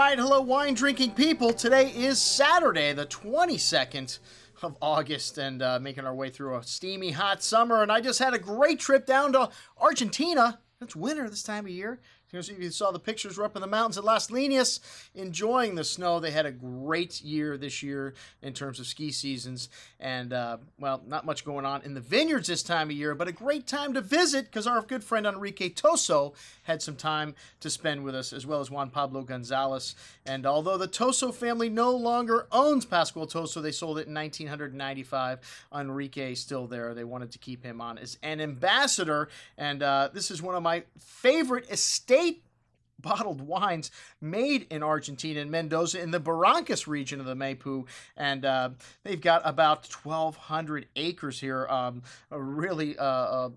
right, hello wine drinking people. Today is Saturday, the 22nd of August, and making our way through a steamy hot summer. And I just had a great trip down to Argentina. It's winter this time of year. You saw the pictures. We're up in the mountains at Las Linas enjoying the snow. They had a great year this year in terms of ski seasons. And, well, not much going on in the vineyards this time of year, but a great time to visit because our good friend Enrique Toso had some time to spend with us, as well as Juan Pablo Gonzalez. And although the Toso family no longer owns Pascual Toso, they sold it in 1995. Enrique is still there. They wanted to keep him on as an ambassador. And this is one of my favorite estate bottled wines made in Argentina, in Mendoza, in the Barrancas region of the Maipú. And they've got about 1,200 acres here, really of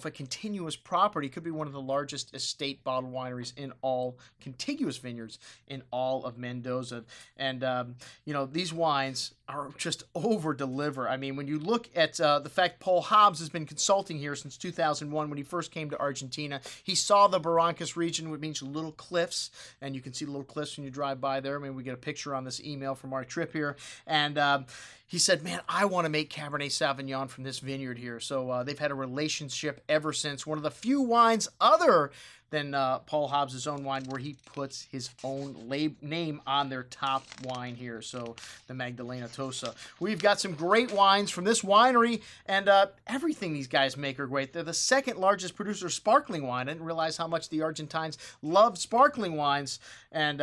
a continuous property. Could be one of the largest estate bottled wineries in all, contiguous vineyards in all of Mendoza. And, you know, these wines are just over-deliver. I mean, when you look at the fact Paul Hobbs has been consulting here since 2001 when he first came to Argentina, he saw the Barrancas region, which means little cliffs, and you can see the little cliffs when you drive by there. I mean, we get a picture on this email from our trip here, and he said, man, I want to make Cabernet Sauvignon from this vineyard here. So they've had a relationship ever since. One of the few wines other than Paul Hobbs' own wine where he puts his own name on their top wine here. So the Magdalena Tosa. We've got some great wines from this winery, and everything these guys make are great. They're the second largest producer of sparkling wine. I didn't realize how much the Argentines love sparkling wines. And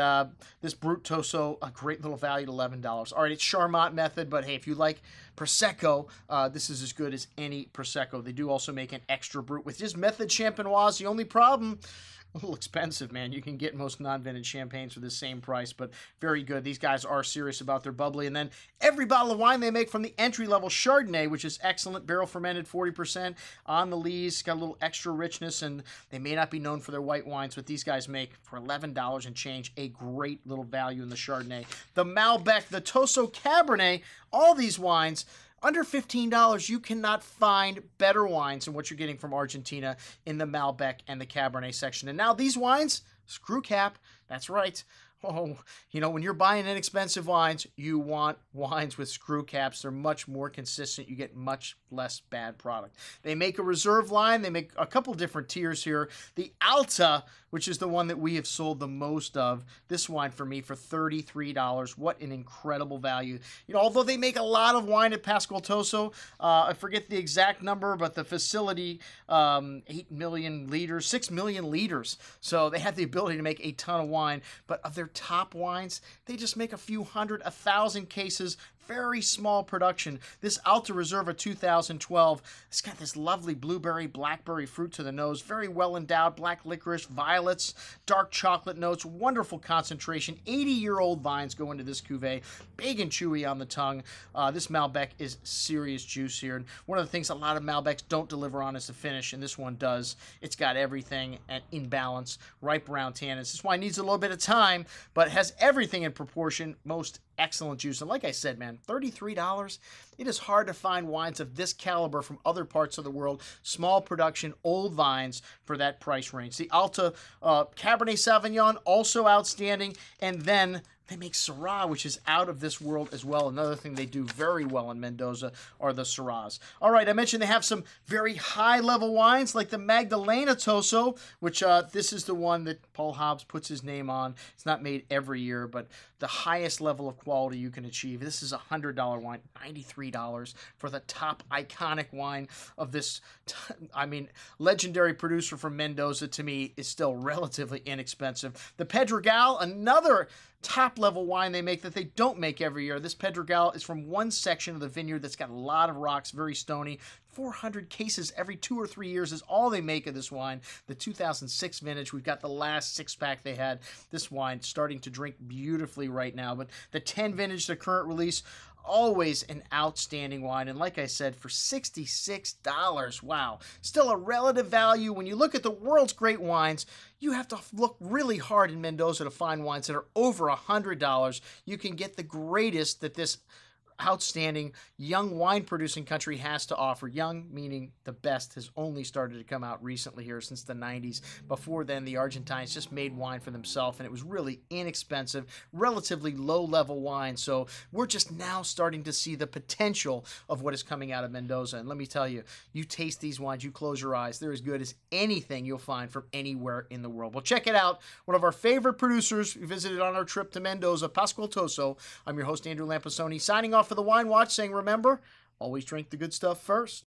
this Brut Toso, a great little value at $11. All right, it's Charmat method, but hey, if you like Prosecco, this is as good as any Prosecco. They do also make an extra Brut, which is method champenoise. The only problem, a little expensive, man. You can get most non-vintage champagnes for the same price, but very good. These guys are serious about their bubbly. And then every bottle of wine they make from the entry-level Chardonnay, which is excellent, barrel-fermented, 40% on the lees, got a little extra richness, and they may not be known for their white wines, but these guys make, for $11 and change, a great little value in the Chardonnay. The Malbec, the Toso Cabernet, all these wines, under $15, you cannot find better wines than what you're getting from Argentina in the Malbec and the Cabernet section. And now these wines, screw cap, that's right. Oh, you know, when you're buying inexpensive wines, you want wines with screw caps. They're much more consistent. You get much less bad product. They make a reserve line. They make a couple different tiers here. The Alta, which is the one that we have sold the most of, this wine for me for $33. What an incredible value. You know, although they make a lot of wine at Pascual Toso, I forget the exact number, but the facility, 8 million liters, 6 million liters. So they have the ability to make a ton of wine, but of their top wines, they just make a few hundred, 1,000 cases, very small production. This Alta Reserva 2012, it's got this lovely blueberry, blackberry fruit to the nose, very well endowed, black licorice, violets, dark chocolate notes, wonderful concentration. 80-year-old vines go into this cuvee, big and chewy on the tongue. This Malbec is serious juice here. And one of the things a lot of Malbecs don't deliver on is the finish, and this one does. It's got everything in balance, ripe brown tannins. This wine needs a little bit of time, but has everything in proportion, most excellent juice. And like I said, man, $33, it is hard to find wines of this caliber from other parts of the world, small production, old vines for that price range. The Alta Cabernet Sauvignon, also outstanding. And then they make Syrah, which is out of this world as well. Another thing they do very well in Mendoza are the Syrahs. All right, I mentioned they have some very high-level wines like the Magdalena Toso, which this is the one that Paul Hobbs puts his name on. It's not made every year, but the highest level of quality you can achieve. This is a $100 wine, $93 for the top iconic wine of this, I mean, legendary producer from Mendoza, to me, is still relatively inexpensive. The Pedregal, another top-level wine they make that they don't make every year. This Pedregal is from one section of the vineyard that's got a lot of rocks, very stony. 400 cases every 2 or 3 years is all they make of this wine. The 2006 vintage, we've got the last six-pack they had. This wine starting to drink beautifully right now. But the 10 vintage, the current release, always an outstanding wine. And like I said, for $66, wow. Still a relative value. When you look at the world's great wines, you have to look really hard in Mendoza to find wines that are over $100. You can get the greatest that this outstanding young wine producing country has to offer. Young meaning the best has only started to come out recently here since the 90s. Before then, the Argentines just made wine for themselves, and it was really inexpensive, relatively low level wine. So we're just now starting to see the potential of what is coming out of Mendoza. And let me tell you, you taste these wines, you close your eyes, they're as good as anything you'll find from anywhere in the world. Well, check it out. One of our favorite producers we visited on our trip to Mendoza, Pascual Toso. I'm your host, Andrew Lampasoni, signing off for the Wine Watch, saying remember, always drink the good stuff first.